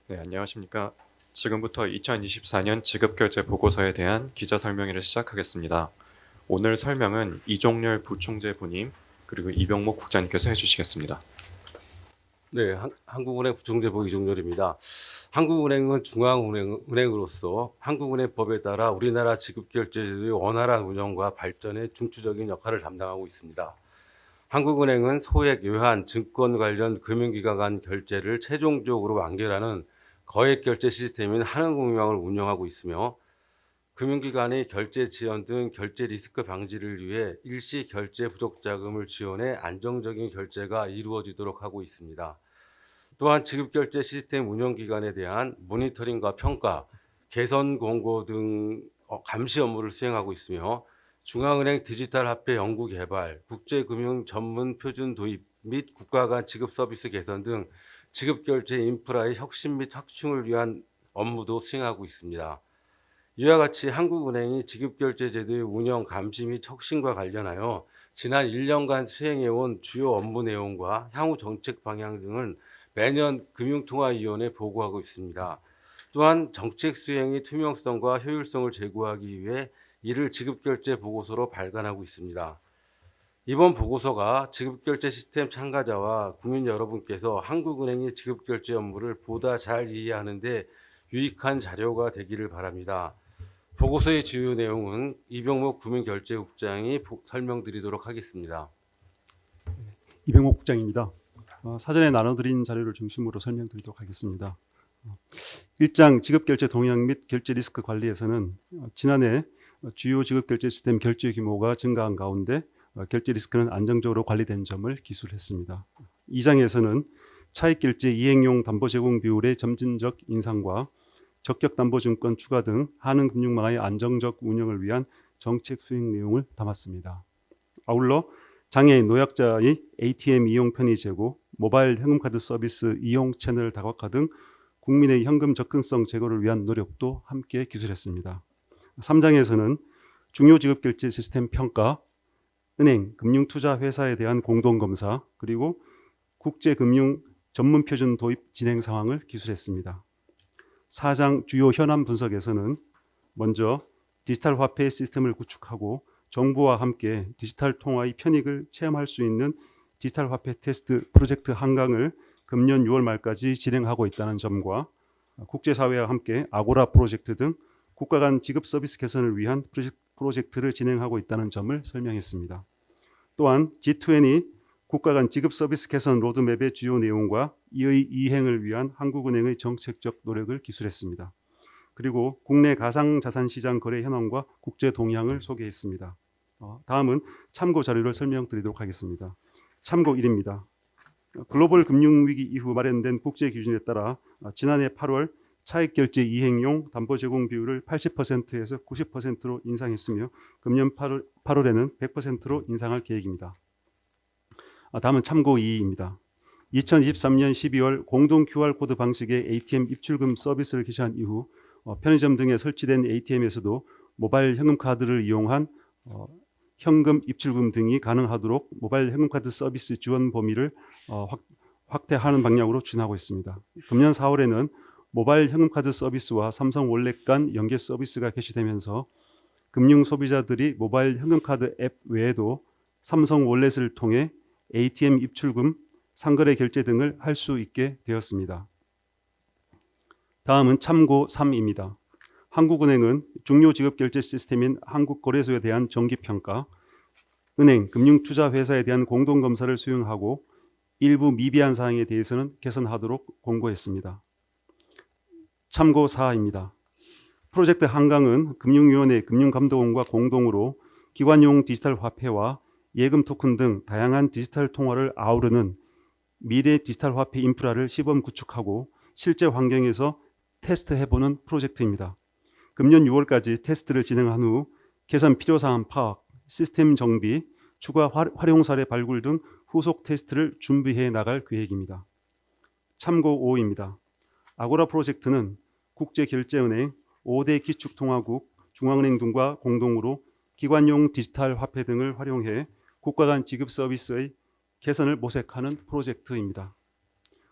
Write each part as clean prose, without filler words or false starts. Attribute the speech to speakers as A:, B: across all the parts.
A: 네, 안녕하십니까. 지금부터 2024년 지급결제 보고서에 대한 기자 설명회를 시작하겠습니다. 오늘 설명은 이종렬 부총재 부님 그리고 이병목 국장님께서 해주시겠습니다.
B: 네, 한국은행 부총재부 이종렬입니다. 한국은행은 중앙은행으로서 한국은행법에 따라 우리나라 지급결제제도의 원활한 운영과 발전에 중추적인 역할을 담당하고 있습니다. 한국은행은 소액, 외환, 증권 관련 금융기관 간 결제를 최종적으로 완결하는 거액결제 시스템인 한은금융망을 운영하고 있으며 금융기관의 결제 지연 등 결제 리스크 방지를 위해 일시 결제 부족 자금을 지원해 안정적인 결제가 이루어지도록 하고 있습니다. 또한 지급결제 시스템 운영기관에 대한 모니터링과 평가, 개선 공고 등 감시 업무를 수행하고 있으며 중앙은행 디지털 화폐 연구 개발, 국제금융 전문 표준 도입 및 국가 간 지급 서비스 개선 등 지급결제 인프라의 혁신 및 확충을 위한 업무도 수행하고 있습니다. 이와 같이 한국은행이 지급결제제도의 운영 감시 및 혁신과 관련하여 지난 1년간 수행해온 주요 업무 내용과 향후 정책 방향 등을 매년 금융통화위원회에 보고하고 있습니다. 또한 정책 수행의 투명성과 효율성을 제고하기 위해 이를 지급결제 보고서로 발간하고 있습니다. 이번 보고서가 지급결제 시스템 참가자와 국민 여러분께서 한국은행의 지급결제 업무를 보다 잘 이해하는 데 유익한 자료가 되기를 바랍니다. 보고서의 주요 내용은 이병목 국민결제국장이 설명드리도록 하겠습니다.
C: 이병목 국장입니다. 사전에 나눠드린 자료를 중심으로 설명드리도록 하겠습니다. 1장 지급결제 동향 및 결제 리스크 관리에서는 지난해 주요 지급결제 시스템 결제 규모가 증가한 가운데 결제 리스크는 안정적으로 관리된 점을 기술했습니다. 2장에서는 차익결제 이행용 담보 제공 비율의 점진적 인상과 적격담보증권 추가 등 한은금융망의 안정적 운영을 위한 정책 수행 내용을 담았습니다. 아울러 장애인 노약자의 ATM 이용 편의 제고, 모바일 현금카드 서비스 이용 채널 다각화 등 국민의 현금 접근성 제고를 위한 노력도 함께 기술했습니다. 3장에서는 중요 지급결제 시스템 평가, 은행, 금융투자회사에 대한 공동검사, 그리고 국제금융 전문표준 도입 진행 상황을 기술했습니다. 4장 주요 현안 분석에서는 먼저 디지털 화폐 시스템을 구축하고 정부와 함께 디지털 통화의 편익을 체험할 수 있는 디지털 화폐 테스트 프로젝트 한강을 금년 6월 말까지 진행하고 있다는 점과 국제사회와 함께 아고라 프로젝트 등 국가 간 지급 서비스 개선을 위한 프로젝트를 진행하고 있다는 점을 설명했습니다. 또한 G20 국가 간 지급 서비스 개선 로드맵의 주요 내용과 이의 이행을 위한 한국은행의 정책적 노력을 기술했습니다. 그리고 국내 가상자산시장 거래 현황과 국제 동향을 소개했습니다. 다음은 참고 자료를 설명드리도록 하겠습니다. 참고 1입니다. 글로벌 금융위기 이후 마련된 국제기준에 따라 지난해 8월 차익결제 이행용 담보 제공 비율을 80%에서 90%로 인상했으며 금년 8월에는 100%로 인상할 계획입니다. 다음은 참고 2입니다. 2023년 12월 공동 QR코드 방식의 ATM 입출금 서비스를 개시한 이후 편의점 등에 설치된 ATM에서도 모바일 현금카드를 이용한 현금 입출금 등이 가능하도록 모바일 현금카드 서비스 지원 범위를 확대하는 방향으로 추진하고 있습니다. 금년 4월에는 모바일 현금카드 서비스와 삼성 월렛 간 연계 서비스가 개시되면서 금융 소비자들이 모바일 현금카드 앱 외에도 삼성 월렛을 통해 ATM 입출금, 상거래 결제 등을 할 수 있게 되었습니다. 다음은 참고 3입니다. 한국은행은 중요 지급결제 시스템인 한국거래소에 대한 정기평가, 은행, 금융투자회사에 대한 공동검사를 수행하고 일부 미비한 사항에 대해서는 개선하도록 공고했습니다. 참고 4입니다. 프로젝트 한강은 금융위원회, 금융감독원과 공동으로 기관용 디지털 화폐와 예금 토큰 등 다양한 디지털 통화를 아우르는 미래 디지털 화폐 인프라를 시범 구축하고 실제 환경에서 테스트해보는 프로젝트입니다. 금년 6월까지 테스트를 진행한 후 개선 필요사항 파악, 시스템 정비, 추가 활용 사례 발굴 등 후속 테스트를 준비해 나갈 계획입니다. 참고 5입니다. 아고라 프로젝트는 국제결제은행 5대 기축통화국 중앙은행 등과 공동으로 기관용 디지털 화폐 등을 활용해 국가 간 지급 서비스의 개선을 모색하는 프로젝트입니다.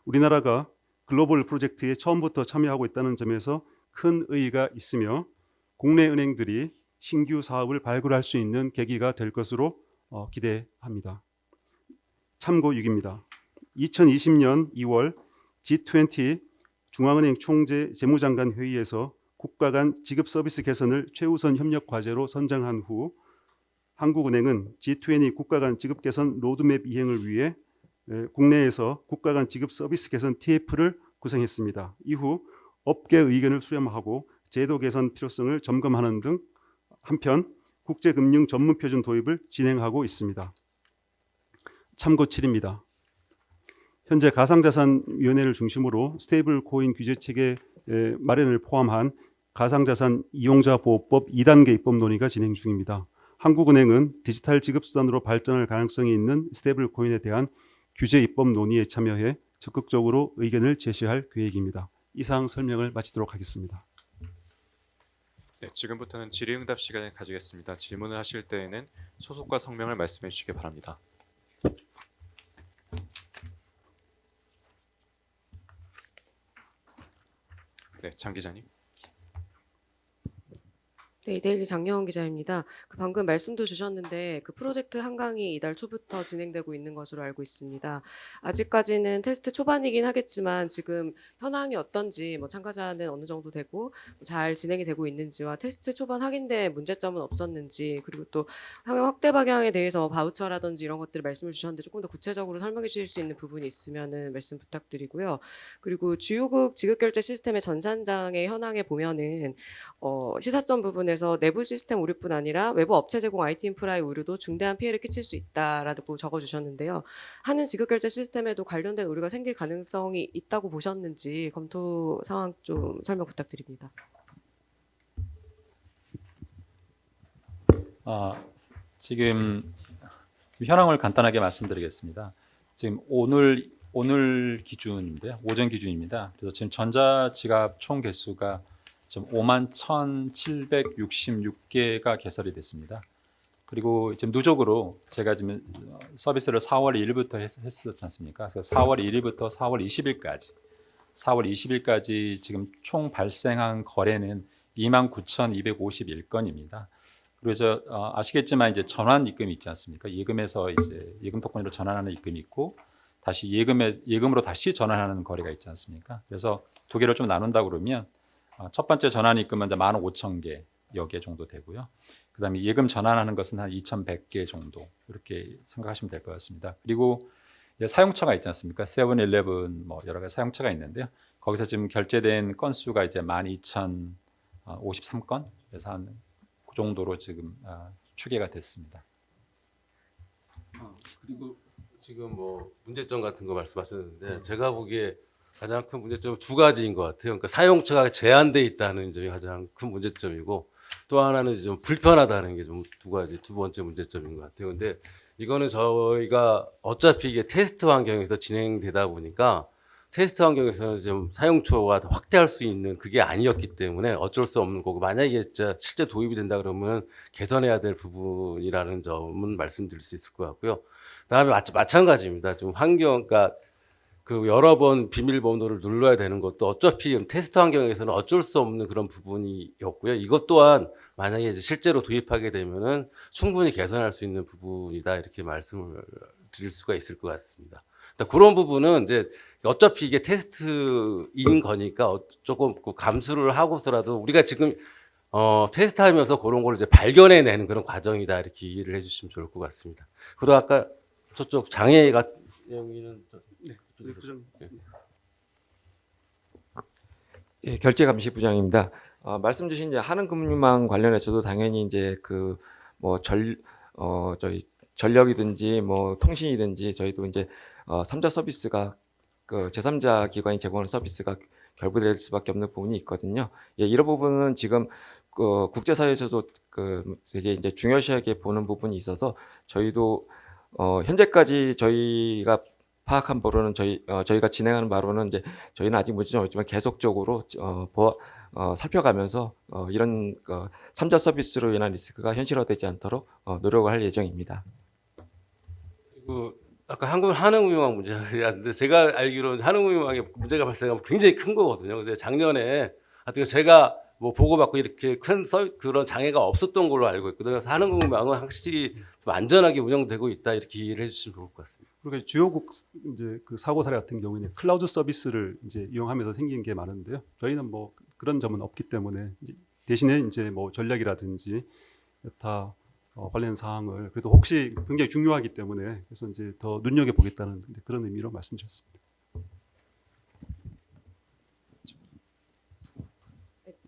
C: 우리나라가 글로벌 프로젝트에 처음부터 참여하고 있다는 점에서 큰 의의가 있으며 국내 은행들이 신규 사업을 발굴할 수 있는 계기가 될 것으로 기대합니다. 참고 6입니다. 2020년 2월 G20 중앙은행 총재 재무장관 회의에서 국가 간 지급 서비스 개선을 최우선 협력 과제로 선정한 후 한국은행은 G20 국가 간 지급 개선 로드맵 이행을 위해 국내에서 국가 간 지급 서비스 개선 TF를 구성했습니다. 이후 업계 의견을 수렴하고 제도 개선 필요성을 점검하는 등 한편 국제금융 전문 표준 도입을 진행하고 있습니다. 참고 7입니다. 현재 가상자산위원회를 중심으로 스테이블 코인 규제 체계 마련을 포함한 가상자산 이용자 보호법 2단계 입법 논의가 진행 중입니다. 한국은행은 디지털 지급 수단으로 발전할 가능성이 있는 스테이블 코인에 대한 규제 입법 논의에 참여해 적극적으로 의견을 제시할 계획입니다. 이상 설명을 마치도록 하겠습니다.
A: 네, 지금부터는 질의응답 시간을 가지겠습니다. 질문을 하실 때에는 소속과 성명을 말씀해 주시기 바랍니다. 네, 장 기자님.
D: 네, 이데일리 장여원 기자입니다. 방금 말씀도 주셨는데 프로젝트 한강이 이달 초부터 진행되고 있는 것으로 알고 있습니다. 아직까지는 테스트 초반이긴 하겠지만 지금 현황이 어떤지 참가자는 어느 정도 되고 잘 진행이 되고 있는지와 테스트 초반 확인된 문제점은 없었는지, 그리고 또 향후 확대 방향에 대해서 바우처라든지 이런 것들을 말씀을 주셨는데 조금 더 구체적으로 설명해 주실 수 있는 부분이 있으면은 말씀 부탁드리고요. 그리고 주요국 지급결제 시스템의 전산장의 현황에 보면은 시사점 부분에서 내부 시스템 오류뿐 아니라 외부 업체 제공 IT 인프라의 오류도 중대한 피해를 끼칠 수 있다라고 적어주셨는데요. 하는 지급결제 시스템에도 관련된 오류가 생길 가능성이 있다고 보셨는지 검토 상황 좀 설명 부탁드립니다.
E: 지금 현황을 간단하게 말씀드리겠습니다. 지금 오늘 기준인데요, 오전 기준입니다. 그래서 지금 전자지갑 총 개수가 지금 51,766개가 개설이 됐습니다. 그리고 지금 누적으로 제가 지금 서비스를 4월 1일부터 했었지 않습니까? 그래서 4월 1일부터 4월 20일까지 지금 총 발생한 거래는 29,251건입니다. 그래서 아시겠지만 이제 전환 입금이 있지 않습니까? 예금에서 이제 예금 토큰으로 전환하는 입금이 있고 다시 예금으로 다시 전환하는 거래가 있지 않습니까? 그래서 두 개를 좀 나눈다 그러면 첫 번째 전환 입금은 15,000개여 개 정도 되고요. 그다음에 예금 전환하는 것은 한 2,100개 정도 이렇게 생각하시면 될 것 같습니다. 그리고 사용처가 있지 않습니까? 세븐일레븐 여러 가지 사용처가 있는데요. 거기서 지금 결제된 건수가 이제 12,053건, 그래서 한 그 정도로 지금 추계가 됐습니다.
B: 그리고 지금 문제점 같은 거 말씀하셨는데 제가 보기에 가장 큰 문제점은 두 가지인 것 같아요. 그러니까 사용처가 제한돼 있다는 점이 가장 큰 문제점이고, 또 하나는 좀 불편하다는 게 좀 두 번째 문제점인 것 같아요. 근데 이거는 저희가 어차피 이게 테스트 환경에서 진행되다 보니까 테스트 환경에서는 좀 사용처가 더 확대할 수 있는 그게 아니었기 때문에 어쩔 수 없는 거고, 만약에 진짜 실제 도입이 된다 그러면 개선해야 될 부분이라는 점은 말씀드릴 수 있을 것 같고요. 그다음에 마찬가지입니다. 좀 그러니까 여러 번 비밀번호를 눌러야 되는 것도 어차피 테스트 환경에서는 어쩔 수 없는 그런 부분이었고요. 이것 또한 만약에 이제 실제로 도입하게 되면은 충분히 개선할 수 있는 부분이다, 이렇게 말씀을 드릴 수가 있을 것 같습니다. 그런 부분은 이제 어차피 이게 테스트인 거니까 조금 감수를 하고서라도 우리가 지금 테스트하면서 그런 걸 이제 발견해내는 그런 과정이다, 이렇게 이해를 해주시면 좋을 것 같습니다. 그리고 아까 저쪽 장애 같은 경우는
F: 예, 결제감시부장입니다. 말씀 주신 이제 하는금융망 관련해서도 당연히 이제 저희 전력이든지 통신이든지 저희도 이제 3자 서비스가 제3자 기관이 제공하는 서비스가 결부될 수밖에 없는 부분이 있거든요. 예, 이런 부분은 지금 국제사회에서도 되게 이제 중요시하게 보는 부분이 있어서 저희도 현재까지 저희가 파악한 바로는 저희가 진행하는 바로는 이제 저희는 아직 문제점 없지만 계속적으로 살펴가면서 이런 3자 서비스로 인한 리스크가 현실화되지 않도록 노력을 할 예정입니다.
B: 그리고 아까 한흥유망 문제인데 제가 알기로는 한흥유망에 문제가 발생하면 굉장히 큰 거거든요. 근데 작년에 하여튼 제가 뭐 보고받고 이렇게 큰 그런 장애가 없었던 걸로 알고 있거든요. 그래서 한흥유망은 확실히 좀 안전하게 운영되고 있다 이렇게 이해를 해주시면 좋을 것 같습니다.
C: 그리고 주요국 이제 그 사고 사례 같은 경우에는 클라우드 서비스를 이제 이용하면서 생긴 게 많은데요. 저희는 뭐 그런 점은 없기 때문에 이제 대신에 이제 뭐 전략이라든지 여타 관련 사항을 그래도 혹시 굉장히 중요하기 때문에 그래서 이제 더 눈여겨 보겠다는 그런 의미로 말씀드렸습니다.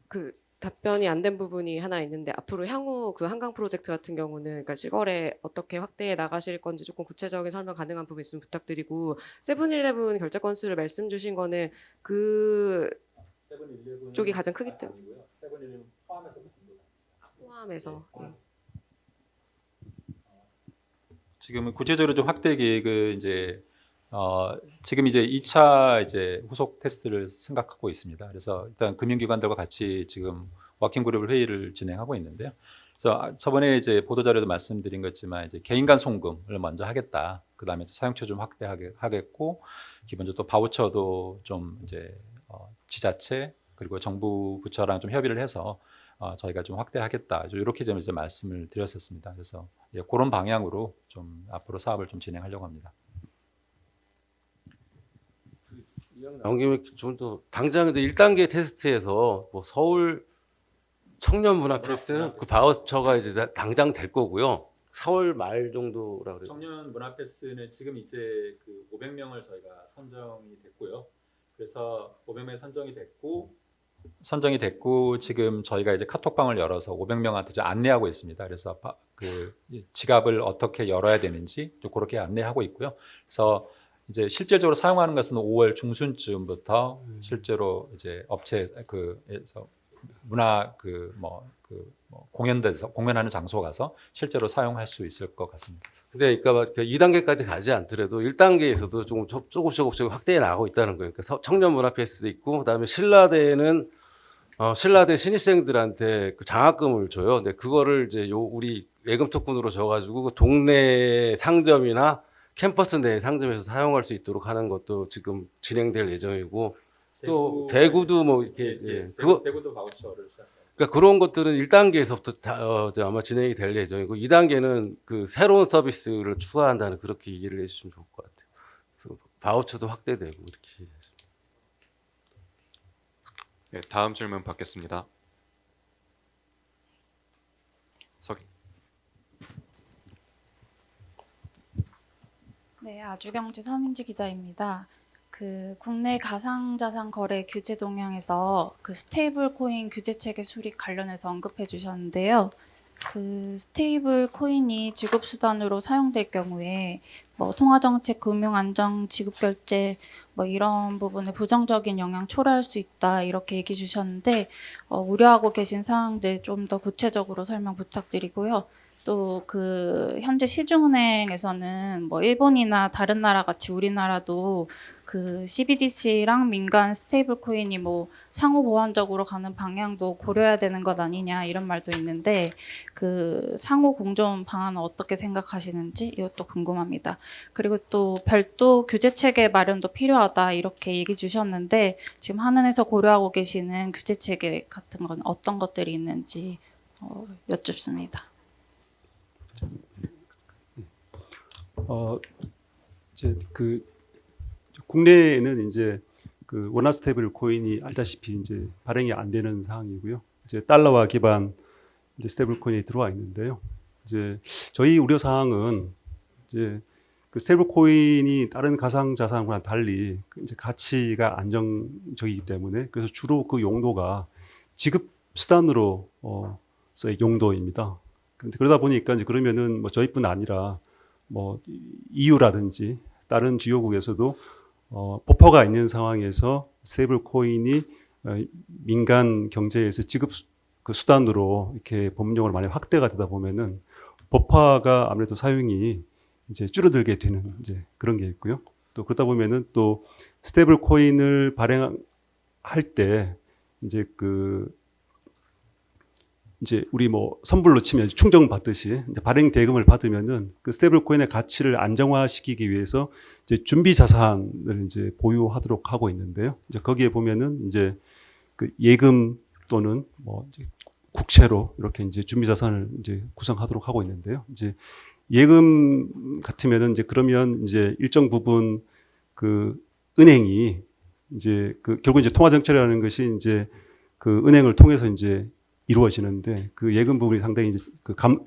D: 그 답변이 안 된 부분이 하나 있는데 앞으로 향후 그 한강 프로젝트 같은 경우는 그러니까 실거래 어떻게 확대해 나가실 건지 조금 구체적인 설명 가능한 부분 있으면 부탁드리고 세븐일레븐 결제 건수를 말씀 주신 거는 그 쪽이 가장 크기 때문에 포함해서 예.
E: 지금 구체적으로 좀 확대 계획을 이제 지금 이제 2차 이제 후속 테스트를 생각하고 있습니다. 그래서 일단 금융기관들과 같이 지금 워킹 그룹 회의를 진행하고 있는데요. 그래서 저번에 이제 보도자료도 말씀드린 것지만 이제 개인 간 송금을 먼저 하겠다. 그다음에 사용처 좀 확대하겠고 기본적으로 또 바우처도 좀 이제 지자체 그리고 정부 부처랑 좀 협의를 해서 저희가 좀 확대하겠다. 이렇게 좀 이제 말씀을 드렸었습니다. 그래서 예, 그런 방향으로 좀 앞으로 사업을 좀 진행하려고 합니다.
B: 나온 김에 좀 더 당장 1단계 테스트에서 뭐 서울 청년 문화 패스 그 바우처가 이제 당장 될 거고요. 4월 말 정도라 그래요.
E: 청년 문화 패스는 지금 이제 그 500명을 저희가 선정이 됐고요. 그래서 500명이 선정이 됐고 지금 저희가 이제 카톡방을 열어서 500명한테 좀 안내하고 있습니다. 그래서 그 지갑을 어떻게 열어야 되는지 또 그렇게 안내하고 있고요. 그래서 이제 실질적으로 사용하는 것은 5월 중순쯤부터 실제로 이제 업체에서 문화 공연대에서 공연하는 장소 가서 실제로 사용할 수 있을 것 같습니다.
B: 근데 그러니까 2단계까지 가지 않더라도 1단계에서도 조금씩 확대해 나가고 있다는 거예요. 그러니까 청년 문화 패스도 있고 그다음에 신라대는 신라대 신입생들한테 그 장학금을 줘요. 근데 그거를 이제 우리 예금 토큰으로 줘가지고 그 동네 상점이나 캠퍼스 내 상점에서 사용할 수 있도록 하는 것도 지금 진행될 예정이고 또 대구도 뭐 이렇게
E: 대구도 바우처를
B: 그러니까 그런 것들은 1단계에서부터 아마 진행이 될 예정이고 2단계는 그 새로운 서비스를 추가한다는 그렇게 이해를 해주시면 좋을 것 같아요. 그래서 바우처도 확대되고 이렇게.
A: 네, 다음 질문 받겠습니다.
G: 네, 아주경제 서민지 기자입니다. 그 국내 가상자산 거래 규제 동향에서 그 스테이블 코인 규제 체계 수립 관련해서 언급해 주셨는데요. 그 스테이블 코인이 지급 수단으로 사용될 경우에 뭐 통화 정책, 금융 안정, 지급 결제 뭐 이런 부분에 부정적인 영향 초래할 수 있다 이렇게 얘기해 주셨는데 우려하고 계신 사항들 좀 더 구체적으로 설명 부탁드리고요. 또 그 현재 시중은행에서는 뭐 일본이나 다른 나라 같이 우리나라도 그 CBDC랑 민간 스테이블 코인이 뭐 상호 보완적으로 가는 방향도 고려해야 되는 것 아니냐 이런 말도 있는데 그 상호 공존 방안은 어떻게 생각하시는지 이것도 궁금합니다. 그리고 또 별도 규제 체계 마련도 필요하다 이렇게 얘기 주셨는데 지금 한은에서 고려하고 계시는 규제 체계 같은 건 어떤 것들이 있는지 여쭙습니다.
C: 이제 그 국내에는 이제 그 원화 스테이블 코인이 알다시피 이제 발행이 안 되는 상황이고요. 이제 달러화 기반 이제 스테이블 코인이 들어와 있는데요. 이제 저희 우려 사항은 이제 그 스테이블 코인이 다른 가상 자산과 달리 이제 가치가 안정적이기 때문에 그래서 주로 그 용도가 지급 수단으로 서의 용도입니다. 그러다 보니까 이제 그러면은 뭐 저희뿐 아니라 뭐 EU라든지 다른 주요국에서도 버퍼가 있는 상황에서 스테이블 코인이 민간 경제에서 지급 그 수단으로 이렇게 법령으로 많이 확대가 되다 보면은 버퍼가 아무래도 사용이 이제 줄어들게 되는 이제 그런 게 있고요. 또 그러다 보면은 또 스테이블 코인을 발행할 때 이제 이제 우리 뭐 선불로 치면 충정 받듯이 이제 발행 대금을 받으면은 그 스테이블 코인의 가치를 안정화시키기 위해서 이제 준비 자산을 이제 보유하도록 하고 있는데요. 이제 거기에 보면은 이제 그 예금 또는 뭐 이제 국채로 이렇게 이제 준비 자산을 이제 구성하도록 하고 있는데요. 이제 예금 같으면은 이제 그러면 이제 일정 부분 그 은행이 이제 그 결국 이제 통화 정책이라는 것이 이제 그 은행을 통해서 이제 이루어지는데 그 예금 부분이 상당히 이제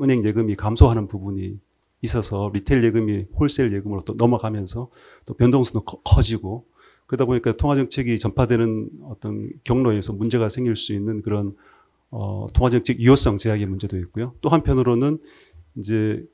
C: 은행 예금이 감소하는 부분이 있어서 리테일 예금이 홀세일 예금으로 또 넘어가면서 또 변동성도 커지고 그러다 보니까 통화 정책이 전파되는 어떤 경로에서 문제가 생길 수 있는 그런 통화 정책 유효성 제약의 문제도 있고요. 또 한편으로는 이제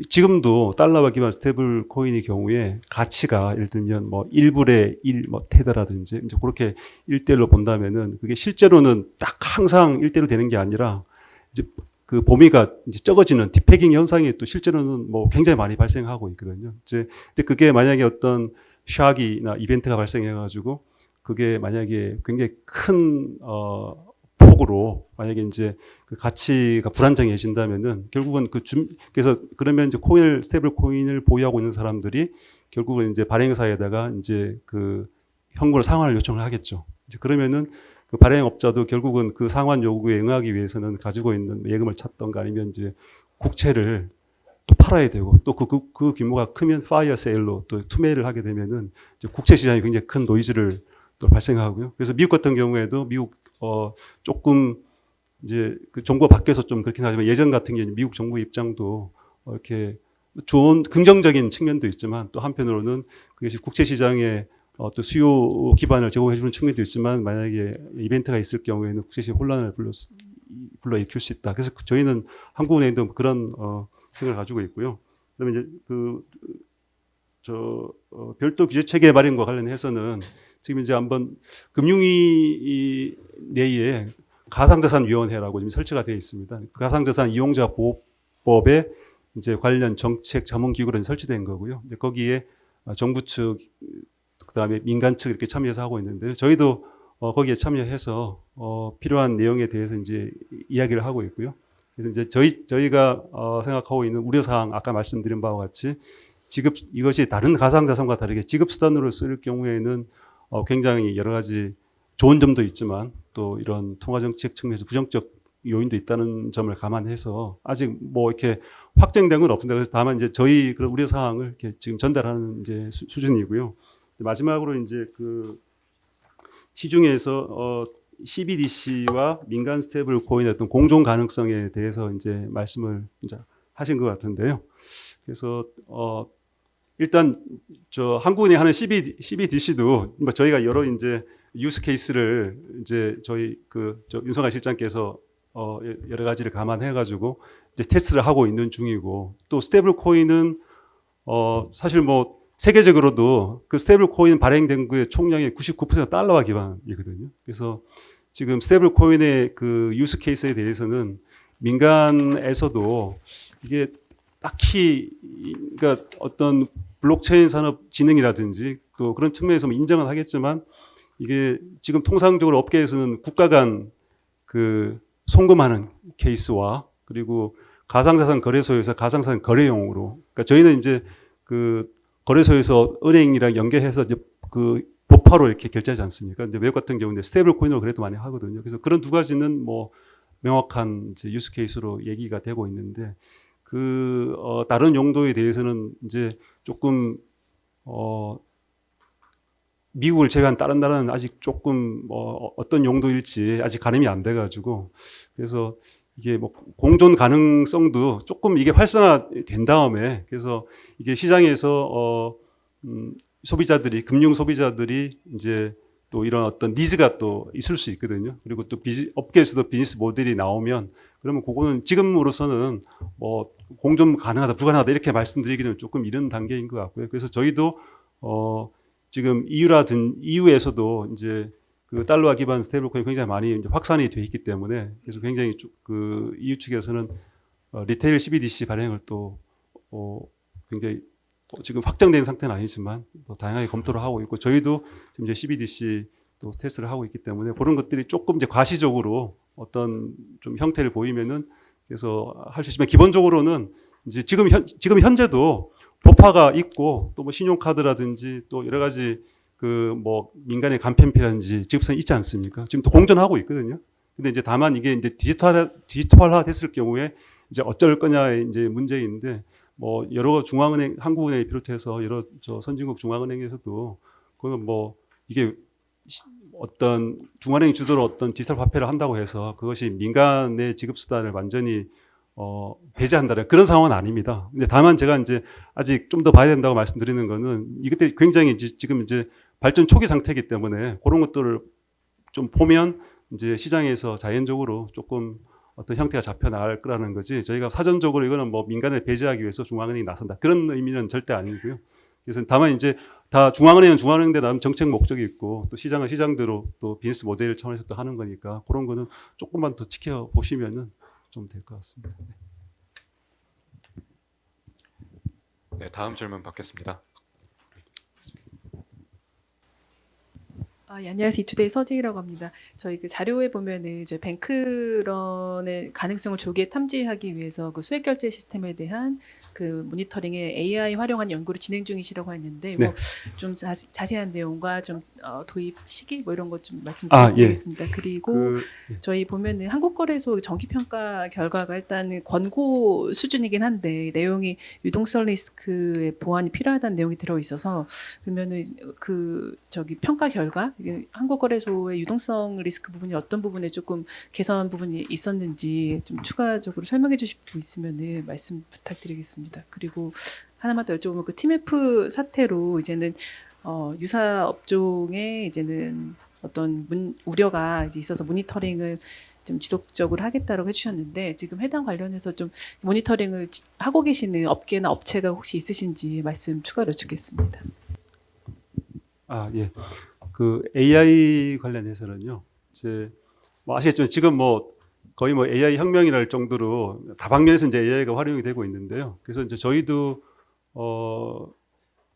C: 지금도 달러와 기반 스테이블 코인의 경우에 가치가 예를 들면 뭐 1불에 1 뭐 테더라든지 이제 그렇게 1대1로 본다면은 그게 실제로는 딱 항상 1대1로 되는 게 아니라 이제 그 범위가 이제 적어지는 디패깅 현상이 또 실제로는 뭐 굉장히 많이 발생하고 있거든요. 이제 근데 그게 만약에 어떤 샥이나 이벤트가 발생해 가지고 그게 만약에 굉장히 큰 폭으로 만약에 이제 그 가치가 불안정해진다면은 결국은 그래서 그러면 이제 스테이블 코인을 보유하고 있는 사람들이 결국은 이제 발행사에다가 이제 그 현금으로 상환을 요청을 하겠죠. 이제 그러면은 그 발행업자도 결국은 그 상환 요구에 응하기 위해서는 가지고 있는 예금을 찾던가 아니면 이제 국채를 또 팔아야 되고 또 그 규모가 크면 파이어 세일로 또 투매를 하게 되면은 이제 국채 시장이 굉장히 큰 노이즈를 또 발생하고요. 그래서 미국 같은 경우에도 미국 조금 이제 그 정부가 바뀌어서 좀 그렇긴 하지만 예전 같은 경우는 미국 정부 입장도 이렇게 좋은 긍정적인 측면도 있지만 또 한편으로는 그것이 국채 시장에 또 수요 기반을 제공해주는 측면도 있지만 만약에 이벤트가 있을 경우에는 국채 시장 혼란을 불러일으킬 수 있다. 그래서 저희는 한국은행도 그런 생각을 가지고 있고요. 그다음에 이제 별도 규제 체계 마련과 관련해서는 지금 이제 한번 금융위 내에 가상자산위원회라고 지금 설치가 되어 있습니다. 가상자산 이용자 보호법에 이제 관련 정책 자문기구로 설치된 거고요. 이제 거기에 정부 측, 그다음에 민간 측 이렇게 참여해서 하고 있는데요. 저희도 거기에 참여해서 필요한 내용에 대해서 이제 이야기를 하고 있고요. 그래서 이제 저희가 생각하고 있는 우려사항 아까 말씀드린 바와 같이 이것이 다른 가상자산과 다르게 지급수단으로 쓸 경우에는 굉장히 여러 가지 좋은 점도 있지만 또 이런 통화정책 측면에서 부정적 요인도 있다는 점을 감안해서 아직 뭐 이렇게 확정된 건 없습니다. 그래서 다만 이제 저희 그런 우려 사항을 이렇게 지금 전달하는 이제 수준이고요. 마지막으로 이제 그 시중에서 CBDC와 민간 스테이블 코인의 어떤 공존 가능성에 대해서 이제 말씀을 이제 하신 것 같은데요. 그래서 일단 한국은행 하는 CBDC도 뭐 저희가 여러 이제 유스 케이스를 이제 저희 윤석열 실장께서 여러 가지를 감안해 가지고 이제 테스트를 하고 있는 중이고 또 스테이블 코인은 사실 뭐 세계적으로도 그 스테이블 코인 발행된 거의 총량의 99%가 달러와 기반이거든요. 그래서 지금 스테이블 코인의 그 유스 케이스에 대해서는 민간에서도 이게 딱히 그러니까 어떤 블록체인 산업 진흥이라든지 또 그런 측면에서 인정은 하겠지만 이게 지금 통상적으로 업계에서는 국가 간 그 송금하는 케이스와 그리고 가상자산 거래소에서 가상자산 거래용으로 그러니까 저희는 이제 그 거래소에서 은행이랑 연계해서 이제 그 보파로 이렇게 결제하지 않습니까? 이제 외국 같은 경우는 스테이블 코인으로 그래도 많이 하거든요. 그래서 그런 두 가지는 뭐 명확한 이제 유스 케이스로 얘기가 되고 있는데 다른 용도에 대해서는 이제 조금 미국을 제외한 다른 나라는 아직 조금 어떤 용도일지 아직 가늠이 안 돼가지고 그래서 이게 뭐 공존 가능성도 조금 이게 활성화된 다음에 그래서 이게 시장에서 소비자들이 금융 소비자들이 이제 또 이런 어떤 니즈가 또 있을 수 있거든요. 그리고 또 업계에서도 비즈니스 모델이 나오면 그러면 그거는 지금으로서는 뭐 공존 가능하다 불가능하다 이렇게 말씀드리기는 조금 이른 단계인 것 같고요. 그래서 저희도 지금 EU에서도 이제 그 달러와 기반 스테이블 코인이 굉장히 많이 이제 확산이 돼 있기 때문에 그래서 굉장히 그 EU 측에서는 리테일 CBDC 발행을 또 굉장히 또 지금 확정된 상태는 아니지만 또 다양하게 검토를 하고 있고 저희도 지금 이제 CBDC 또 테스트를 하고 있기 때문에 그런 것들이 조금 이제 과시적으로 어떤 좀 형태를 보이면은 그래서 할 수 있지만 기본적으로는 이제 지금 현재도 법화가 있고 또 뭐 신용카드라든지 또 여러 가지 그 뭐 민간의 간편피라든지 지급성이 있지 않습니까? 지금 또 공존하고 있거든요. 근데 이제 다만 이게 이제 디지털화 됐을 경우에 이제 어쩔 거냐의 이제 문제인데 뭐 여러 중앙은행, 한국은행을 비롯해서 여러 선진국 중앙은행에서도 그거는 뭐 이게 어떤 중앙은행 주도로 어떤 디지털 화폐를 한다고 해서 그것이 민간의 지급 수단을 완전히 배제한다는 그런 상황은 아닙니다. 근데 다만 제가 이제 아직 좀 더 봐야 된다고 말씀드리는 거는 이것들이 굉장히 지금 이제 발전 초기 상태이기 때문에 그런 것들을 좀 보면 이제 시장에서 자연적으로 조금 어떤 형태가 잡혀 나갈 거라는 거지 저희가 사전적으로 이거는 뭐 민간을 배제하기 위해서 중앙은행이 나선다 그런 의미는 절대 아니고요. 그래서 다만 이제 다 중앙은행은 중앙은행대 나름 정책 목적이 있고 또 시장은 시장대로 또 비즈니스 모델 차원에서 또 하는 거니까 그런 거는 조금만 더 지켜보시면은 좀 될 것 같습니다.
A: 네, 다음 질문 받겠습니다.
H: 예, 안녕하세요. 이투데이 서지희라고 합니다. 저희 그 자료에 보면은 이제 뱅크런의 가능성을 조기에 탐지하기 위해서 그 소액 결제 시스템에 대한 그 모니터링에 AI 활용한 연구를 진행 중이시라고 했는데
C: 네.
H: 뭐 좀 자세한 내용과 좀 도입 시기 뭐 이런 것 좀
C: 예.
H: 말씀드리겠습니다. 그리고
C: 그,
H: 저희 보면은 한국거래소 정기평가 결과가 일단 권고 수준이긴 한데 내용이 유동성 리스크의 보완이 필요하다는 내용이 들어 있어서 그러면은 그 저기 평가 결과 이게 한국거래소의 유동성 리스크 부분이 어떤 부분에 조금 개선 부분이 있었는지 좀 추가적으로 설명해 주실 부 있으면은 말씀 부탁드리겠습니다. 그리고 하나만 더 여쭤보면 그 TMF 사태로 이제는 유사 업종에 이제는 어떤 우려가 이제 있어서 모니터링을 좀 지속적으로 하겠다고 해주셨는데 지금 해당 관련해서 좀 모니터링을 하고 계시는 업계나 업체가 혹시 있으신지 말씀 추가로 여쭙겠습니다.
C: 예. 그 AI 관련해서는요. 이제 뭐 아시겠지만 지금 뭐 거의 뭐 AI 혁명이랄 정도로 다방면에서 이제 AI가 활용이 되고 있는데요. 그래서 이제 저희도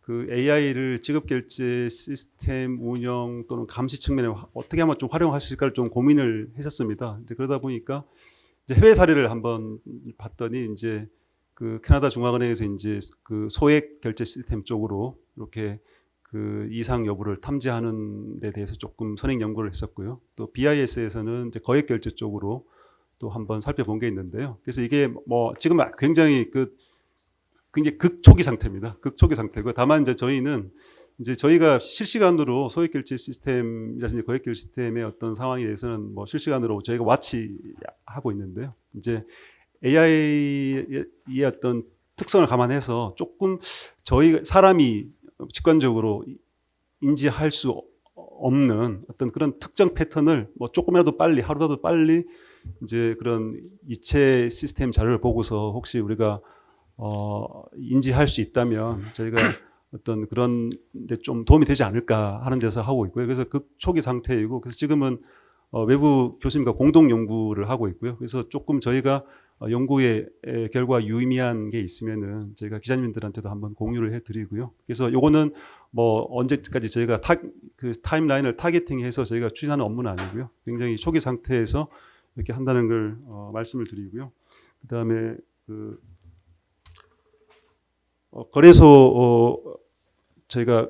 C: 그 AI를 지급결제 시스템 운영 또는 감시 측면에 어떻게 하면 좀 활용할 수 있을까를 좀 고민을 했었습니다. 이제 그러다 보니까 이제 해외 사례를 한번 봤더니 이제 그 캐나다 중앙은행에서 이제 그 소액 결제 시스템 쪽으로 이렇게 그 이상 여부를 탐지하는 데 대해서 조금 선행 연구를 했었고요. 또 BIS에서는 이제 거액 결제 쪽으로 또 한번 살펴본 게 있는데요. 그래서 이게 뭐 지금 굉장히 굉장히 극초기 상태입니다. 극초기 상태고 다만 이제 저희는 이제 저희가 실시간으로 소액 결제 시스템이라든지 거액 결제 시스템의 어떤 상황에 대해서는 뭐 실시간으로 저희가 와치하고 있는데요. 이제 AI의 어떤 특성을 감안해서 조금 저희 사람이 직관적으로 인지할 수 없는 어떤 그런 특정 패턴을 뭐 조금이라도 빨리 하루라도 빨리 이제 그런 이체 시스템 자료를 보고서 혹시 우리가 인지할 수 있다면 저희가 어떤 그런 데 좀 도움이 되지 않을까 하는 데서 하고 있고요. 그래서 극초기 상태이고 그래서 지금은 외부 교수님과 공동 연구를 하고 있고요. 그래서 조금 저희가 연구의 결과 유의미한 게 있으면은 저희가 기자님들한테도 한번 공유를 해드리고요. 그래서 요거는 뭐 언제까지 저희가 그 타임라인을 타겟팅해서 저희가 추진하는 업무는 아니고요. 굉장히 초기 상태에서 이렇게 한다는 걸 말씀을 드리고요. 그다음에 그 거래소 저희가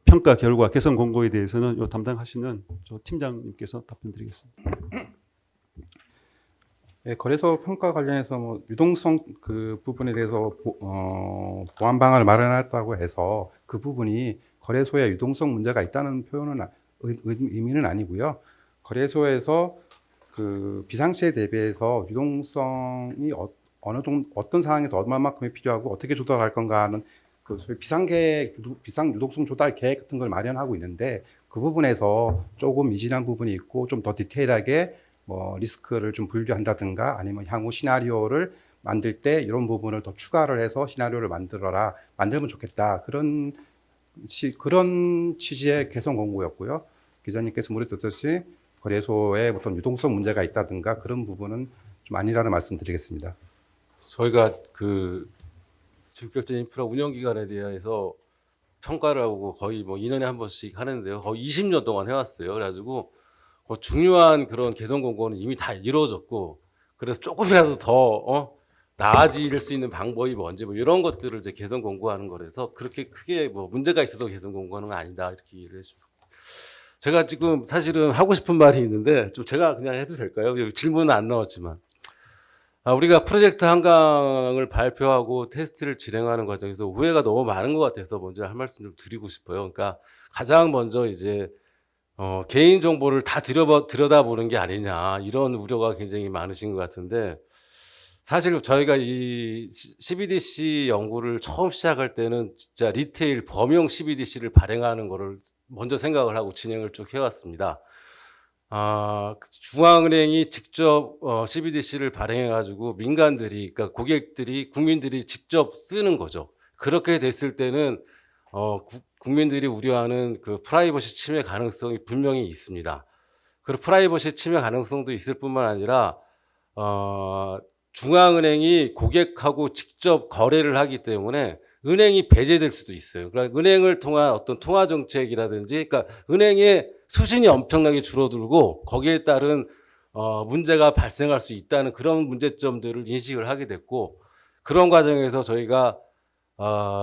C: 평가 결과 개선 공고에 대해서는 요 담당하시는 저 팀장님께서 답변드리겠습니다.
I: 네, 거래소 평가 관련해서 뭐 유동성 그 부분에 대해서 보완 방안을 마련했다고 해서 그 부분이 거래소에 유동성 문제가 있다는 표현은 의미는 아니고요. 거래소에서 그 비상시에 대비해서 유동성이 어느 정도 어떤 상황에서 얼마만큼이 필요하고 어떻게 조달할 건가 하는 그 소위 비상 유동성 조달 계획 같은 걸 마련하고 있는데 그 부분에서 조금 미진한 부분이 있고 좀 더 디테일하게 뭐 리스크를 좀 분류한다든가 아니면 향후 시나리오를 만들 때 이런 부분을 더 추가를 해서 시나리오를 만들면 좋겠다. 그런 취지의 개선 공고였고요. 기자님께서 물어뜯듯이 거래소에 어떤 유동성 문제가 있다든가 그런 부분은 좀 아니라는 말씀 드리겠습니다.
B: 저희가 그 지급결제 인프라 운영 기간에 대해서 평가를 하고 거의 뭐 2년에 한 번씩 하는데요. 거의 20년 동안 해왔어요. 그래가지고 그 중요한 그런 개선 공고는 이미 다 이루어졌고, 그래서 조금이라도 더 나아질 수 있는 방법이 뭔지 뭐 이런 것들을 이제 개선 공고하는 거라서 그렇게 크게 뭐 문제가 있어서 개선 공고하는 건 아니다 이렇게 이해를 해주고. 제가 지금 사실은 하고 싶은 말이 있는데 좀 제가 그냥 해도 될까요? 여기 질문은 안 나왔지만. 우리가 프로젝트 한강을 발표하고 테스트를 진행하는 과정에서 오해가 너무 많은 것 같아서 먼저 할 말씀 좀 드리고 싶어요. 그러니까 가장 먼저 이제 개인 정보를 다 들여다보는 게 아니냐 이런 우려가 굉장히 많으신 것 같은데, 사실 저희가 이 CBDC 연구를 처음 시작할 때는 진짜 리테일 범용 CBDC를 발행하는 거를 먼저 생각을 하고 진행을 쭉 해왔습니다. 중앙은행이 직접 CBDC를 발행해가지고 민간들이, 그러니까 고객들이, 국민들이 직접 쓰는 거죠. 그렇게 됐을 때는 국민들이 우려하는 그 프라이버시 침해 가능성이 분명히 있습니다. 그 프라이버시 침해 가능성도 있을 뿐만 아니라 중앙은행이 고객하고 직접 거래를 하기 때문에 은행이 배제될 수도 있어요. 그러니까 은행을 통한 어떤 통화 정책이라든지, 그러니까 은행의 수신이 엄청나게 줄어들고 거기에 따른 문제가 발생할 수 있다는 그런 문제점들을 인식을 하게 됐고, 그런 과정에서 저희가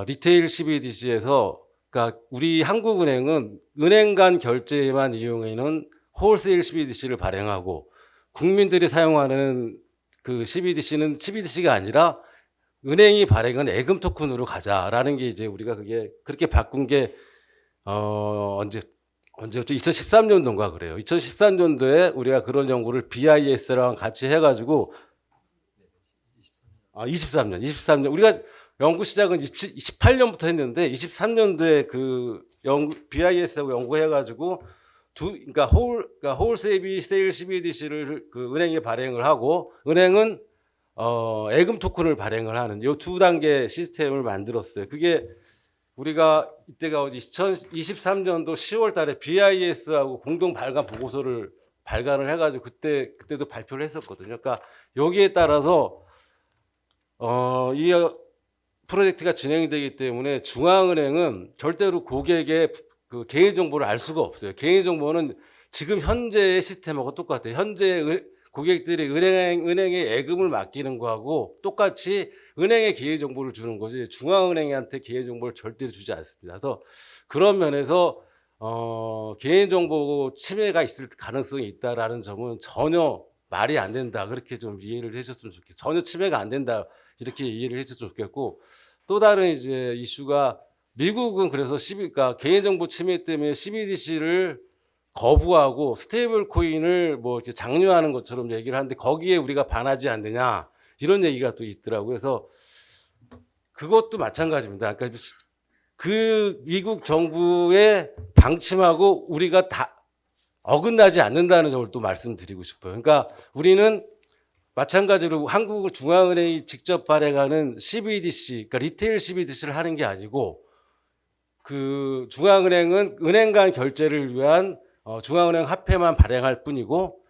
B: 리테일 CBDC에서, 그러니까 우리 한국은행은 은행 간 결제에만 이용하는 홀세일 CBDC를 발행하고, 국민들이 사용하는 그 CBDC는 CBDC가 아니라 은행이 발행한 예금 토큰으로 가자라는 게 이제 우리가 그렇게 바꾼 게 언제였죠? 2013년도인가 그래요. 2013년도에 우리가 그런 연구를 BIS랑 같이 해가지고 23년 우리가 연구 시작은 28년부터 했는데 23년도에 그 BIS하고 연구해가지고 그러니까 홀세일 CBDC를 그 은행에 발행을 하고, 은행은 예금 토큰을 발행을 하는 이 두 단계 시스템을 만들었어요. 그게 우리가 이때가 2023년도 10월 달에 BIS하고 공동 발간 보고서를 발간을 해가지고 그때도 발표를 했었거든요. 그러니까 여기에 따라서 이 프로젝트가 진행이 되기 때문에 중앙은행은 절대로 고객의 그 개인 정보를 알 수가 없어요. 개인 정보는 지금 현재의 시스템하고 똑같아요. 현재 고객들이 은행에 예금을 맡기는 거하고 똑같이 은행에 개인 정보를 주는 거지 중앙은행한테 개인 정보를 절대로 주지 않습니다. 그래서 그런 면에서 개인 정보 침해가 있을 가능성이 있다라는 점은 전혀 말이 안 된다, 그렇게 좀 이해를 해줬으면 좋겠고, 전혀 침해가 안 된다 이렇게 이해를 해줬으면 좋겠고, 또 다른 이제 이슈가 미국은 그래서 그러니까 개인정보 침해 때문에 CBDC를 거부하고 스테이블 코인을 뭐 이렇게 장려하는 것처럼 얘기를 하는데 거기에 우리가 반하지 않느냐 이런 얘기가 또 있더라고요. 그래서 그것도 마찬가지입니다. 그러니까 그 미국 정부의 방침하고 우리가 다 어긋나지 않는다는 점을 또 말씀드리고 싶어요. 그러니까 우리는 마찬가지로 한국 중앙은행이 직접 발행하는 CBDC, 그러니까 리테일 CBDC를 하는 게 아니고, 그 중앙은행은 은행 간 결제를 위한 중앙은행 화폐만 발행할 뿐이고,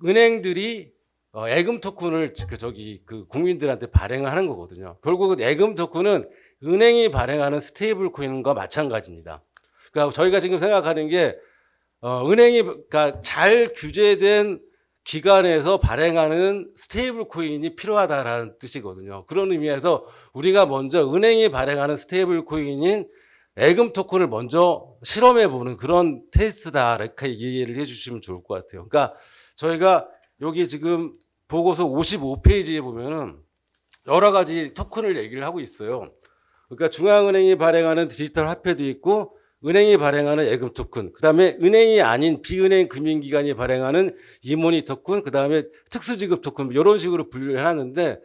B: 은행들이 예금 토큰을 그 국민들한테 발행하는 거거든요. 결국은 예금 토큰은 은행이 발행하는 스테이블 코인과 마찬가지입니다. 그러니까 저희가 지금 생각하는 게 은행이 그러니까 잘 규제된 기관에서 발행하는 스테이블 코인이 필요하다라는 뜻이거든요. 그런 의미에서 우리가 먼저 은행이 발행하는 스테이블 코인인 예금 토큰을 먼저 실험해보는 그런 테스트다, 이렇게 이해를 해주시면 좋을 것 같아요. 그러니까 저희가 여기 지금 보고서 55페이지에 보면은 여러 가지 토큰을 얘기를 하고 있어요. 그러니까 중앙은행이 발행하는 디지털 화폐도 있고, 은행이 발행하는 예금 토큰, 그 다음에 은행이 아닌 비은행 금융기관이 발행하는 이모니 토큰, 그 다음에 특수지급 토큰, 이런 식으로 분류를 해놨는데,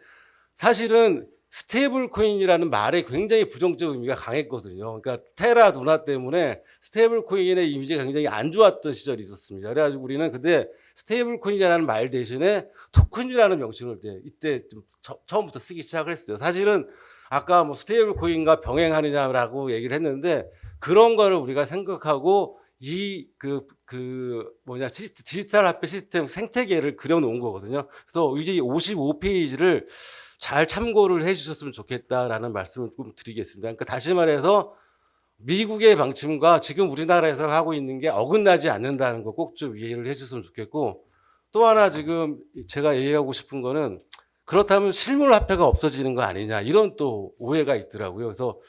B: 사실은 스테이블 코인이라는 말에 굉장히 부정적 의미가 강했거든요. 그러니까 테라 누나 때문에 스테이블 코인의 이미지가 굉장히 안 좋았던 시절이 있었습니다. 그래가지고 우리는 그때 스테이블 코인이라는 말 대신에 토큰이라는 명칭을 이때 좀 처음부터 쓰기 시작을 했어요. 사실은 아까 뭐 스테이블 코인과 병행하느냐라고 얘기를 했는데, 그런 거를 우리가 생각하고 디지털 화폐 시스템 생태계를 그려놓은 거거든요. 그래서 이제 55페이지를 잘 참고를 해주셨으면 좋겠다라는 말씀을 좀 드리겠습니다. 그러니까 다시 말해서 미국의 방침과 지금 우리나라에서 하고 있는 게 어긋나지 않는다는 거 꼭 좀 이해를 해주셨으면 좋겠고, 또 하나 지금 제가 얘기하고 싶은 거는 그렇다면 실물화폐가 없어지는 거 아니냐 이런 또 오해가 있더라고요. 그래서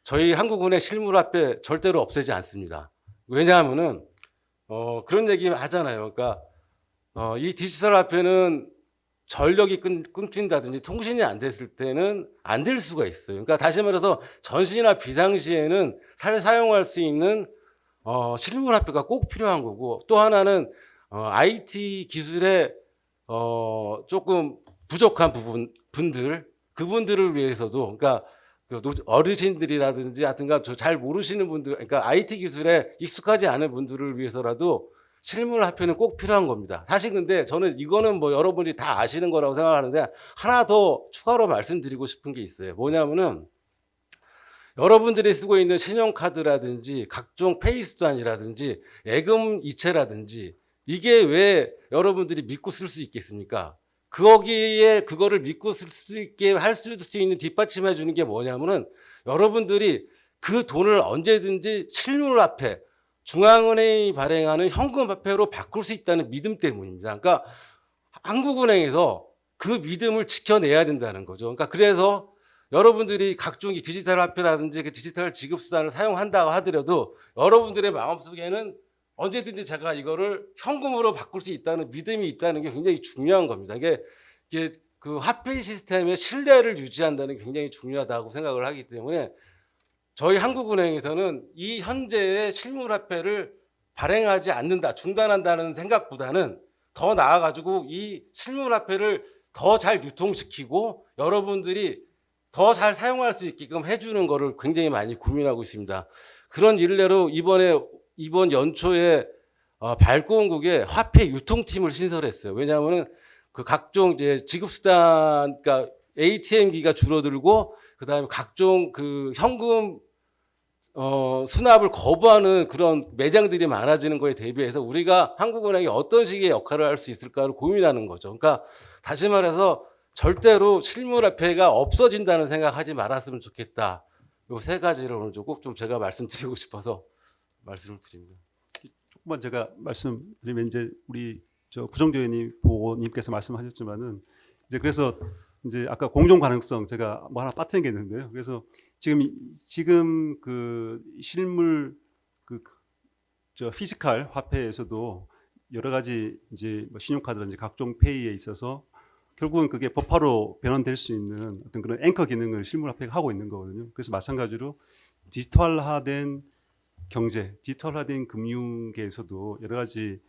B: 저희 한국은행 실물화폐 절대로 없애지 않습니다. 왜냐하면은 그런 얘기 하잖아요. 그러니까 이 디지털 화폐는 전력이 끊긴다든지 통신이 안 됐을 때는 안 될 수가 있어요. 그러니까 다시 말해서 전시나 비상시에는 사용할 수 있는 실물화폐가 꼭 필요한 거고, 또 하나는 IT 기술에 조금 부족한 그분들을 위해서도, 그러니까 어르신들이라든지 하여튼가 잘 모르시는 분들, 그러니까 IT 기술에 익숙하지 않은 분들을 위해서라도 실물화폐는 꼭 필요한 겁니다. 사실 근데 저는 이거는 뭐 여러분이 다 아시는 거라고 생각하는데 하나 더 추가로 말씀드리고 싶은 게 있어요. 뭐냐면은 여러분들이 쓰고 있는 신용카드라든지 각종 페이수단이라든지 예금 이체라든지 이게 왜 여러분들이 믿고 쓸 수 있겠습니까? 거기에 그거를 믿고 쓸 수 있게 할 수 있는 뒷받침해 주는 게 뭐냐면은 여러분들이 그 돈을 언제든지 실물화폐, 중앙은행이 발행하는 현금화폐로 바꿀 수 있다는 믿음 때문입니다. 그러니까 한국은행에서 그 믿음을 지켜내야 된다는 거죠. 그러니까 그래서 여러분들이 각종 디지털 화폐라든지 그 디지털 지급수단을 사용한다고 하더라도 여러분들의 마음속에는 언제든지 제가 이거를 현금으로 바꿀 수 있다는 믿음이 있다는 게 굉장히 중요한 겁니다. 이게 그 화폐 시스템의 신뢰를 유지한다는 게 굉장히 중요하다고 생각을 하기 때문에 저희 한국은행에서는 이 현재의 실물화폐를 발행하지 않는다, 중단한다는 생각보다는 더 나아가지고 이 실물화폐를 더 잘 유통시키고 여러분들이 더 잘 사용할 수 있게끔 해주는 거를 굉장히 많이 고민하고 있습니다. 그런 일례로 이번 연초에 발권국에 화폐 유통팀을 신설했어요. 왜냐하면 그 각종 이제 지급수단, 그러니까 ATM기가 줄어들고 그다음에 각종 그 현금 수납을 거부하는 그런 매장들이 많아지는 거에 대비해서 우리가 한국은행이 어떤 식의 역할을 할 수 있을까를 고민하는 거죠. 그러니까 다시 말해서 절대로 실물화폐가 없어진다는 생각하지 말았으면 좋겠다. 요 세 가지를 오늘 꼭 좀 제가 말씀드리고 싶어서 말씀을 드립니다.
C: 조금만 제가 말씀드리면 이제 우리 부정조 의원님께서 말씀하셨지만은 이제 그래서 이제 아까 공존 가능성 제가 뭐 하나 빠뜨린 게 있는데요. 그래서 지금 그 실물 피지컬 화폐에서도 여러 가지 이제 뭐 신용카드라든지 각종 페이에 있어서 결국은 그게 법화로 변환될 수 있는 어떤 그런 앵커 기능을 실물화폐가 하고 있는 거거든요. 그래서 마찬가지로 디지털화된 경제, 디지털화된 금융계에서도 여러 가지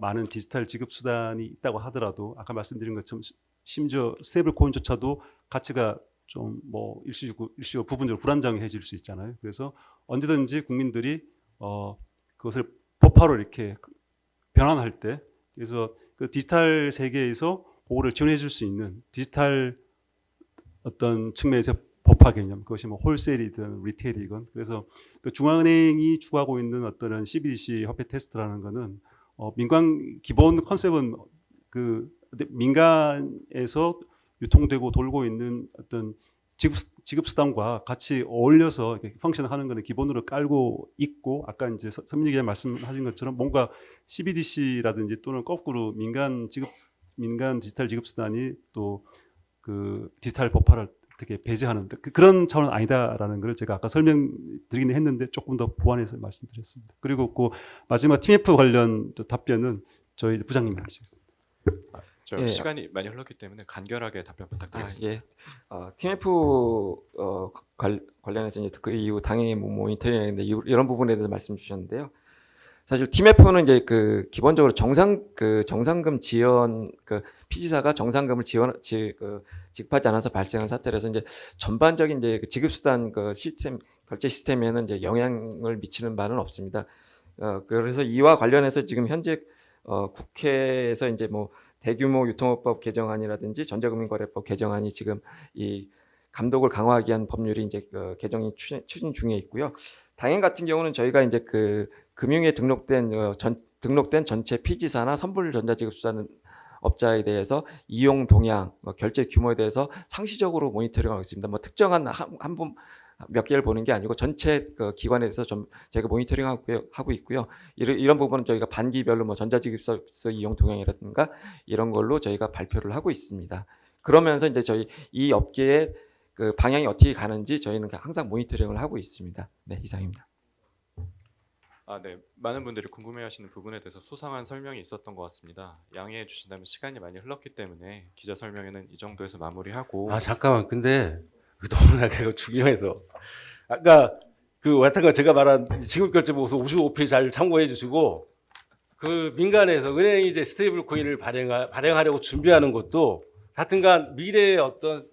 C: 많은 디지털 지급 수단이 있다고 하더라도 아까 말씀드린 것처럼 심지어 스테이블 코인조차도 가치가 좀 뭐 일시적으로 부분적으로 불안정해질 수 있잖아요. 그래서 언제든지 국민들이 그것을 법화로 이렇게 변환할 때, 그래서 그 디지털 세계에서 그거를 지원해 줄 수 있는 디지털 어떤 측면에서 법화 개념, 그것이 뭐 홀세일이든 리테일이건, 그래서 그 중앙은행이 추구하고 있는 어떤 CBDC 화폐 테스트라는 거는 민간 기본 컨셉은 그 민간에서 유통되고 돌고 있는 어떤 지급 수단과 같이 어울려서 펑션하는 거는 기본으로 깔고 있고, 아까 이제 선민지 기자 말씀하신 것처럼 뭔가 CBDC라든지 또는 거꾸로 민간 디지털 지급 수단이 또 그 디지털 법화를 어떻게 배제하는 그런 차원은 아니다라는 걸 제가 아까 설명드리긴 했는데 조금 더 보완해서 말씀드렸습니다. 그리고 그 마지막 TMF 관련 답변은 저희 부장님이 하시겠습니다.
A: 저 시간이 많이 흘렀기 때문에 간결하게 답변 부탁드리겠습니다.
F: TMF 관련해서 이제 그 이후 당연히 뭐 모니터링인데 이런 부분에 대해서 말씀 주셨는데요. 사실 TMF는 이제 그 기본적으로 정상금 지연 피지사가 정상금을 지급하지 않아서 발생한 사태라서 이제 전반적인 이제 그 지급수단 시스템 결제 시스템에는 이제 영향을 미치는 바는 없습니다. 그래서 이와 관련해서 지금 현재 국회에서 이제 뭐 대규모 유통업법 개정안이라든지 전자금융거래법 개정안이 지금 이 감독을 강화하기 위한 법률이 이제 개정이 추진 중에 있고요. 당연 같은 경우는 저희가 이제 그 금융에 등록된 전체 피지사나 선불 전자지급수단은 업자에 대해서 이용 동향, 결제 규모에 대해서 상시적으로 모니터링하고 있습니다. 뭐 특정한 한 분 몇 개를 보는 게 아니고 전체 그 기관에 대해서 좀 저희가 모니터링하고 있고요. 이런 부분은 저희가 반기별로 뭐 전자지급 서비스 이용 동향이라든가 이런 걸로 저희가 발표를 하고 있습니다. 그러면서 이제 저희 이 업계의 그 방향이 어떻게 가는지 저희는 항상 모니터링을 하고 있습니다. 네, 이상입니다.
A: 네. 많은 분들이 궁금해하시는 부분에 대해서 소상한 설명이 있었던 것 같습니다. 양해해 주신다면 시간이 많이 흘렀기 때문에 기자 설명회는 이 정도에서 마무리하고
B: 잠깐만. 근데 너무나 그거 중요해서 아까 그 하여튼 제가 말한 지급결제 보고서 55페이지 잘 참고해 주시고 그 민간에서 은행이 이제 스테이블 코인을 발행하려고 준비하는 것도 하여튼간 미래의 어떤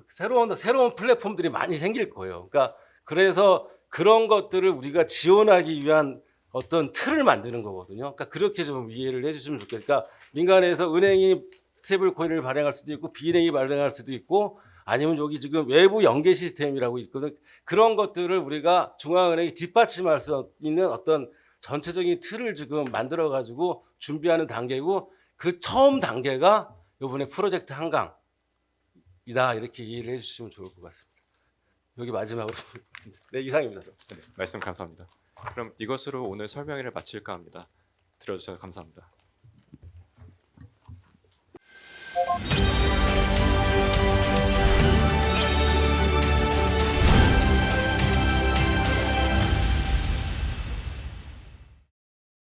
B: 새로운 플랫폼들이 많이 생길 거예요. 그러니까 그래서 그런 것들을 우리가 지원하기 위한 어떤 틀을 만드는 거거든요. 그러니까 그렇게 좀 이해를 해주시면 좋겠어요. 그러니까 민간에서 은행이 스테이블 코인을 발행할 수도 있고 비은행이 발행할 수도 있고 아니면 여기 지금 외부 연계 시스템이라고 있거든. 그런 것들을 우리가 중앙은행이 뒷받침할 수 있는 어떤 전체적인 틀을 지금 만들어 가지고 준비하는 단계고 그 처음 단계가 이번에 프로젝트 한강이다 이렇게 이해를 해주시면 좋을 것 같습니다. 여기 마지막으로 네 이상입니다.
A: 네, 말씀 감사합니다. 그럼 이것으로 오늘 설명회를 마칠까 합니다. 들어주셔서 감사합니다.